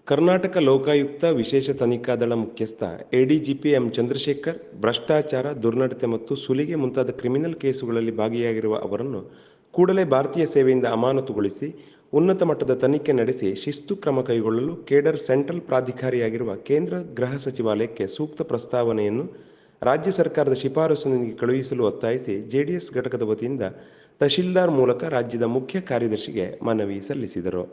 ಕರ್ನಾಟಕ ಲೋಕಾಯುಕ್ತ ವಿಶೇಷ ತನಿಖಾ ದಳ ಮುಖ್ಯಸ್ಥ ಎಡಿಜಿಪಿ ಎಂ ಚಂದ್ರಶೇಖರ್ ಭ್ರಷ್ಟಾಚಾರ, ದುರ್ನಡತೆ ಮತ್ತು ಸುಲಿಗೆ ಮುಂತಾದ ಕ್ರಿಮಿನಲ್ ಕೇಸುಗಳಲ್ಲಿ ಭಾಗಿಯಾಗಿರುವ ಅವರನ್ನು ಕೂಡಲೇ ಭಾರತೀಯ ಸೇವೆಯಿಂದ ಅಮಾನತುಗೊಳಿಸಿ ಉನ್ನತ ಮಟ್ಟದ ತನಿಖೆ ನಡೆಸಿ ಶಿಸ್ತು ಕ್ರಮ ಕೈಗೊಳ್ಳಲು ಕೇಡರ್ ಸೆಂಟ್ರಲ್ ಪ್ರಾಧಿಕಾರಿಯಾಗಿರುವ ಕೇಂದ್ರ ಗೃಹ ಸಚಿವಾಲಯಕ್ಕೆ ಸೂಕ್ತ ಪ್ರಸ್ತಾವನೆಯನ್ನು ರಾಜ್ಯ ಸರ್ಕಾರದ ಶಿಫಾರಸಿನೊಂದಿಗೆ ಕಳುಹಿಸಲು ಒತ್ತಾಯಿಸಿ ಜೆಡಿಎಸ್ ಘಟಕದ ವತಿಯಿಂದ ತಹಶೀಲ್ದಾರ್ ಮೂಲಕ ರಾಜ್ಯದ ಮುಖ್ಯ ಕಾರ್ಯದರ್ಶಿಗೆ ಮನವಿ ಸಲ್ಲಿಸಿದರು.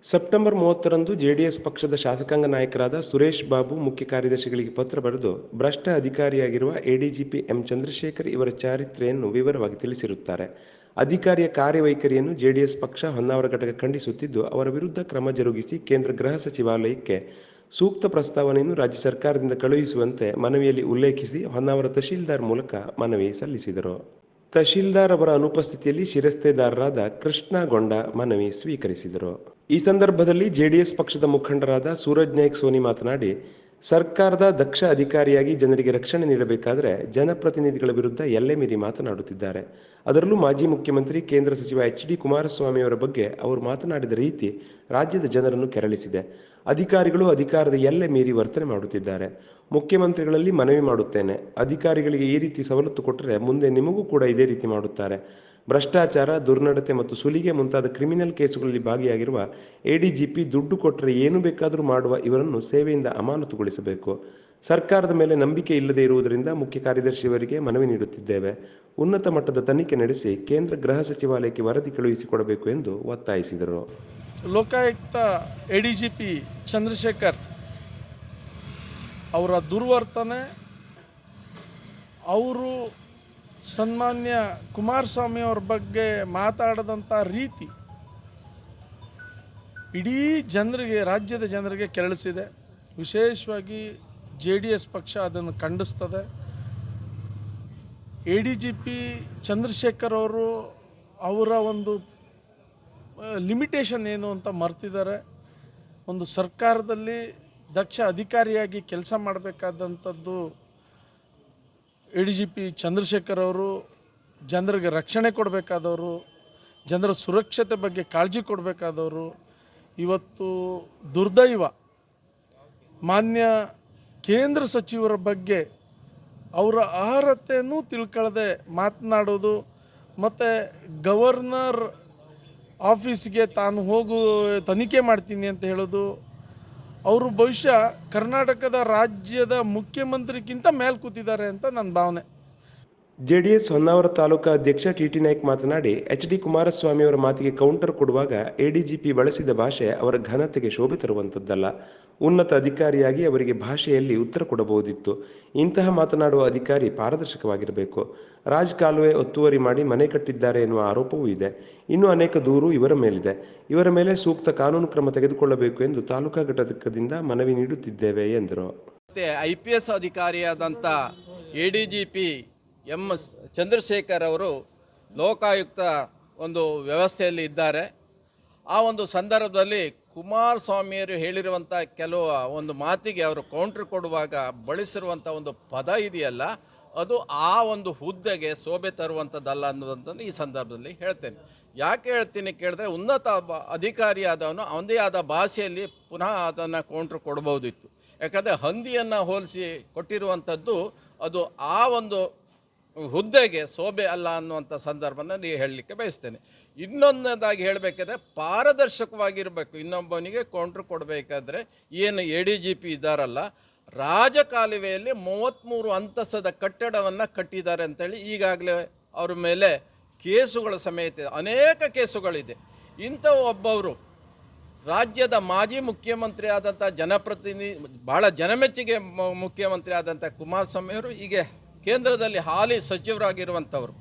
ಸೆಪ್ಟೆಂಬರ್ 30ರಂದು ಜೆಡಿಎಸ್ ಪಕ್ಷದ ಶಾಸಕಾಂಗ ನಾಯಕರಾದ ಸುರೇಶ್ ಬಾಬು ಮುಖ್ಯ ಕಾರ್ಯದರ್ಶಿಗಳಿಗೆ ಪತ್ರ ಬರೆದು ಭ್ರಷ್ಟ ಅಧಿಕಾರಿಯಾಗಿರುವ ಎಡಿಜಿಪಿ ಎಂ ಚಂದ್ರಶೇಖರ್ ಇವರ ಚಾರಿತ್ರೆಯನ್ನು ವಿವರವಾಗಿ ತಿಳಿಸಿರುತ್ತಾರೆ. ಅಧಿಕಾರಿಯ ಕಾರ್ಯವೈಖರಿಯನ್ನು ಜೆಡಿಎಸ್ ಪಕ್ಷ ಹೊನ್ನಾವರ ಘಟಕ ಖಂಡಿಸುತ್ತಿದ್ದು, ಅವರ ವಿರುದ್ಧ ಕ್ರಮ ಜರುಗಿಸಿ ಕೇಂದ್ರ ಗೃಹ ಸಚಿವಾಲಯಕ್ಕೆ ಸೂಕ್ತ ಪ್ರಸ್ತಾವನೆಯನ್ನು ರಾಜ್ಯ ಸರ್ಕಾರದಿಂದ ಕಳುಹಿಸುವಂತೆ ಮನವಿಯಲ್ಲಿ ಉಲ್ಲೇಖಿಸಿ ಹೊನ್ನಾವರ ತಹಶೀಲ್ದಾರ್ ಮೂಲಕ ಮನವಿ ಸಲ್ಲಿಸಿದರು. ತಹಶೀಲ್ದಾರ್ ಅವರ ಅನುಪಸ್ಥಿತಿಯಲ್ಲಿ ಶಿರಸ್ತೇದಾರರಾದ ಕೃಷ್ಣ ಗೊಂಡ ಮನವಿ ಸ್ವೀಕರಿಸಿದರು. ಈ ಸಂದರ್ಭದಲ್ಲಿ ಜೆಡಿಎಸ್ ಪಕ್ಷದ ಮುಖಂಡರಾದ ಸೂರಜ್ ನಾಯ್ಕ್ ಸೋನಿ ಮಾತನಾಡಿ, ಸರ್ಕಾರದ ದಕ್ಷ ಅಧಿಕಾರಿಯಾಗಿ ಜನರಿಗೆ ರಕ್ಷಣೆ ನೀಡಬೇಕಾದರೆ ಜನಪ್ರತಿನಿಧಿಗಳ ವಿರುದ್ಧ ಎಲ್ಲೆ ಮೀರಿ ಮಾತನಾಡುತ್ತಿದ್ದಾರೆ. ಅದರಲ್ಲೂ ಮಾಜಿ ಮುಖ್ಯಮಂತ್ರಿ ಕೇಂದ್ರ ಸಚಿವ ಎಚ್.ಡಿ. ಕುಮಾರಸ್ವಾಮಿ ಅವರ ಬಗ್ಗೆ ಅವರು ಮಾತನಾಡಿದ ರೀತಿ ರಾಜ್ಯದ ಜನರನ್ನು ಕೆರಳಿಸಿದೆ. ಅಧಿಕಾರಿಗಳು ಅಧಿಕಾರದ ಎಲ್ಲೆ ಮೀರಿ ವರ್ತನೆ ಮಾಡುತ್ತಿದ್ದಾರೆ. ಮುಖ್ಯಮಂತ್ರಿಗಳಲ್ಲಿ ಮನವಿ ಮಾಡುತ್ತೇನೆ, ಅಧಿಕಾರಿಗಳಿಗೆ ಈ ರೀತಿ ಸವಲತ್ತು ಕೊಟ್ಟರೆ ಮುಂದೆ ನಿಮಗೂ ಕೂಡ ಇದೇ ರೀತಿ ಮಾಡುತ್ತಾರೆ. ಭ್ರಷ್ಟಾಚಾರ, ದುರ್ನಡತೆ ಮತ್ತು ಸುಲಿಗೆ ಮುಂತಾದ ಕ್ರಿಮಿನಲ್ ಕೇಸುಗಳಲ್ಲಿ ಭಾಗಿಯಾಗಿರುವ ಎಡಿಜಿಪಿ ದುಡ್ಡು ಕೊಟ್ಟರೆ ಏನು ಬೇಕಾದರೂ ಮಾಡುವ ಇವರನ್ನು ಸೇವೆಯಿಂದ ಅಮಾನತುಗೊಳಿಸಬೇಕು. ಸರ್ಕಾರದ ಮೇಲೆ ನಂಬಿಕೆ ಇಲ್ಲದೆ ಇರುವುದರಿಂದ ಮುಖ್ಯ ಕಾರ್ಯದರ್ಶಿಯವರಿಗೆ ಮನವಿ ನೀಡುತ್ತಿದ್ದೇವೆ. ಉನ್ನತ ಮಟ್ಟದ ತನಿಖೆ ನಡೆಸಿ ಕೇಂದ್ರ ಗೃಹ ಸಚಿವಾಲಯಕ್ಕೆ ವರದಿ ಕಳುಹಿಸಿಕೊಡಬೇಕು ಎಂದು ಒತ್ತಾಯಿಸಿದರು. ಲೋಕಾಯುಕ್ತ ಎಡಿಜಿಪಿ ಚಂದ್ರಶೇಖರ್ ಅವರ ದುರ್ವರ್ತನೆ, ಅವರು ಸನ್ಮಾನ್ಯ ಕುಮಾರಸ್ವಾಮಿ ಅವ್ರ ಬಗ್ಗೆ ಮಾತಾಡಿದಂಥ ರೀತಿ ಇಡೀ ಜನರಿಗೆ, ರಾಜ್ಯದ ಜನರಿಗೆ ಕೆರಳಿಸಿದೆ. ವಿಶೇಷವಾಗಿ ಜೆಡಿಎಸ್ ಪಕ್ಷ ಅದನ್ನು ಖಂಡಿಸ್ತದೆ. ಎಡಿಜಿಪಿ ಚಂದ್ರಶೇಖರ್ ಅವರು ಅವರ ಒಂದು ಲಿಮಿಟೇಷನ್ ಏನು ಅಂತ ಮರ್ತಿದ್ದಾರೆ. ಒಂದು ಸರ್ಕಾರದಲ್ಲಿ ದಕ್ಷ ಅಧಿಕಾರಿಯಾಗಿ ಕೆಲಸ ಮಾಡಬೇಕಾದಂಥದ್ದು ಎಡಿಜಿಪಿ ಚಂದ್ರಶೇಖರ್ ಅವರು. ಜನರಿಗೆ ರಕ್ಷಣೆ ಕೊಡಬೇಕಾದವರು, ಜನರ ಸುರಕ್ಷತೆ ಬಗ್ಗೆ ಕಾಳಜಿ ಕೊಡಬೇಕಾದವರು. ಇವತ್ತು ದುರ್ದೈವ, ಮಾನ್ಯ ಕೇಂದ್ರ ಸಚಿವರ ಬಗ್ಗೆ ಅವರ ಅರ್ಹತೆಯನ್ನು ತಿಳ್ಕೊಳ್ಳದೆ ಮಾತನಾಡೋದು, ಮತ್ತು ಗವರ್ನರ್ ಆಫೀಸ್ಗೆ ತಾನು ತನಿಖೆ ಮಾಡ್ತೀನಿ ಅಂತ ಹೇಳೋದು. ಅವರು ಬಹುಶಃ ಕರ್ನಾಟಕದ ರಾಜ್ಯದ ಮುಖ್ಯಮಂತ್ರಿಗಿಂತ ಮೇಲೆ ಕೂತಿದ್ದಾರೆ ಅಂತ ನನ್ನ ಭಾವನೆ. ಜೆಡಿಎಸ್ ಹೊನ್ನಾವರ ತಾಲೂಕಾ ಅಧ್ಯಕ್ಷ ಟಿ.ಟಿ. ನಾಯ್ಕ್ ಮಾತನಾಡಿ, ಎಚ್.ಡಿ. ಕುಮಾರಸ್ವಾಮಿ ಅವರ ಮಾತಿಗೆ ಕೌಂಟರ್ ಕೊಡುವಾಗ ಎಡಿಜಿಪಿ ಬಳಸಿದ ಭಾಷೆ ಅವರ ಘನತೆಗೆ ಶೋಭೆ ತರುವಂಥದ್ದಲ್ಲ. ಉನ್ನತ ಅಧಿಕಾರಿಯಾಗಿ ಅವರಿಗೆ ಭಾಷೆಯಲ್ಲಿ ಉತ್ತರ ಕೊಡಬಹುದಿತ್ತು. ಇಂತಹ ಮಾತನಾಡುವ ಅಧಿಕಾರಿ ಪಾರದರ್ಶಕವಾಗಿರಬೇಕು. ರಾಜ್ ಕಾಲುವೆ ಒತ್ತುವರಿ ಮಾಡಿ ಮನೆ ಕಟ್ಟಿದ್ದಾರೆ ಎನ್ನುವ ಆರೋಪವೂ ಇದೆ. ಇನ್ನೂ ಅನೇಕ ದೂರು ಇವರ ಮೇಲಿದೆ. ಇವರ ಮೇಲೆ ಸೂಕ್ತ ಕಾನೂನು ಕ್ರಮ ತೆಗೆದುಕೊಳ್ಳಬೇಕು ಎಂದು ತಾಲೂಕಾ ಘಟಕದಿಂದ ಮನವಿ ನೀಡುತ್ತಿದ್ದೇವೆ ಎಂದರು. IPS ಅಧಿಕಾರಿಯಾದಂಥ ಎಡಿಜಿಪಿ ಎಂ ಚಂದ್ರಶೇಖರ್ ಅವರು ಲೋಕಾಯುಕ್ತ ಒಂದು ವ್ಯವಸ್ಥೆಯಲ್ಲಿ ಇದ್ದಾರೆ. ಆ ಒಂದು ಸಂದರ್ಭದಲ್ಲಿ ಕುಮಾರಸ್ವಾಮಿಯವರು ಹೇಳಿರುವಂಥ ಕೆಲವು ಒಂದು ಮಾತಿಗೆ ಅವರು ಕೌಂಟ್ರ್ ಕೊಡುವಾಗ ಬಳಸಿರುವಂಥ ಒಂದು ಪದ ಇದೆಯಲ್ಲ, ಅದು ಆ ಒಂದು ಹುದ್ದೆಗೆ ಶೋಭೆ ತರುವಂಥದ್ದಲ್ಲ ಅನ್ನೋದಂತಂದು ಈ ಸಂದರ್ಭದಲ್ಲಿ ಹೇಳ್ತೇನೆ. ಯಾಕೆ ಹೇಳ್ತೀನಿ ಕೇಳಿದ್ರೆ, ಉನ್ನತ ಅಧಿಕಾರಿಯಾದವನು ಅವನದೇ ಆದ ಭಾಷೆಯಲ್ಲಿ ಪುನಃ ಅದನ್ನು ಕೌಂಟ್ರ್ ಕೊಡ್ಬೋದಿತ್ತು. ಯಾಕಂದರೆ ಹಂದಿಯನ್ನು ಹೋಲಿಸಿ ಕೊಟ್ಟಿರುವಂಥದ್ದು ಅದು ಆ ಒಂದು ಹುದ್ದೆಗೆ ಶೋಭೆ ಅಲ್ಲ ಅನ್ನುವಂಥ ಸಂದರ್ಭದಲ್ಲಿ ಹೇಳಲಿಕ್ಕೆ ಬಯಸ್ತೇನೆ. ಇನ್ನೊಂದದಾಗಿ ಹೇಳಬೇಕಾದ್ರೆ ಪಾರದರ್ಶಕವಾಗಿರಬೇಕು. ಇನ್ನೊಬ್ಬನಿಗೆ ಕೌಂಟ್ರ್ ಕೊಡಬೇಕಾದ್ರೆ ಏನು ಎಡಿಜಿಪಿ ಇದ್ದಾರಲ್ಲ, ರಾಜಕಾಲುವೆಯಲ್ಲಿ 33 ಅಂತಸ್ತದ ಕಟ್ಟಡವನ್ನು ಕಟ್ಟಿದ್ದಾರೆ ಅಂತೇಳಿ ಈಗಾಗಲೇ ಅವ್ರ ಮೇಲೆ ಕೇಸುಗಳ ಸಮೇತ ಅನೇಕ ಕೇಸುಗಳಿದೆ. ಇಂಥ ಒಬ್ಬವರು ರಾಜ್ಯದ ಮಾಜಿ ಮುಖ್ಯಮಂತ್ರಿ ಆದಂಥ ಜನಪ್ರತಿನಿಧಿ, ಭಾಳ ಜನಮೆಚ್ಚಿಗೆ ಮುಖ್ಯಮಂತ್ರಿ ಆದಂಥ ಕುಮಾರಸ್ವಾಮಿಯವರು ಹೀಗೆ ಕೇಂದ್ರದಲ್ಲಿ ಹಾಲಿ ಸಚಿವರಾಗಿರುವಂಥವ್ರು,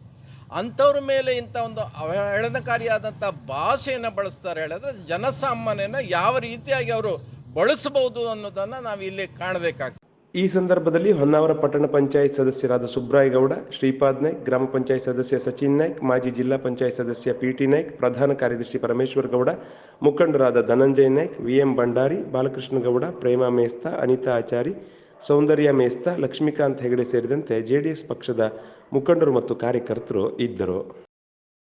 ಅಂಥವ್ರ ಮೇಲೆ ಇಂಥ ಒಂದು ಅವಹೇಳನಕಾರಿಯಾದಂಥ ಭಾಷೆಯನ್ನು ಬಳಸ್ತಾರೆ ಹೇಳಿದ್ರೆ ಜನಸಾಮಾನ್ಯನ ಯಾವ ರೀತಿಯಾಗಿ ಅವರು ಬಳಸಬಹುದು ಅನ್ನೋದನ್ನು ನಾವು ಇಲ್ಲಿ ಕಾಣಬೇಕಾಗ್ತದೆ. ಈ ಸಂದರ್ಭದಲ್ಲಿ ಹೊನ್ನಾವರ ಪಟ್ಟಣ ಪಂಚಾಯತ್ ಸದಸ್ಯರಾದ ಸುಬ್ರಾಯ್ ಗೌಡ, ಶ್ರೀಪಾದ್ ನಾಯ್ಕ್, ಗ್ರಾಮ ಪಂಚಾಯತ್ ಸದಸ್ಯ ಸಚಿನ್ ನಾಯ್ಕ್, ಮಾಜಿ ಜಿಲ್ಲಾ ಪಂಚಾಯತ್ ಸದಸ್ಯ ಪಿ.ಟಿ. ನಾಯ್ಕ್, ಪ್ರಧಾನ ಕಾರ್ಯದರ್ಶಿ ಪರಮೇಶ್ವರ್ ಗೌಡ, ಮುಖಂಡರಾದ ಧನಂಜಯ ನಾಯ್ಕ್, ವಿ.ಎಂ. ಭಂಡಾರಿ, ಬಾಲಕೃಷ್ಣ ಗೌಡ, ಪ್ರೇಮಾ ಮೇಸ್ತಾ, ಅನಿತಾ ಆಚಾರಿ, ಸೌಂದರ್ಯ ಮೇಸ್ತಾ, ಲಕ್ಷ್ಮೀಕಾಂತ್ ಹೆಗಡೆ ಸೇರಿದಂತೆ ಜೆಡಿಎಸ್ ಪಕ್ಷದ ಮುಖಂಡರು ಮತ್ತು ಕಾರ್ಯಕರ್ತರು ಇದ್ದರು.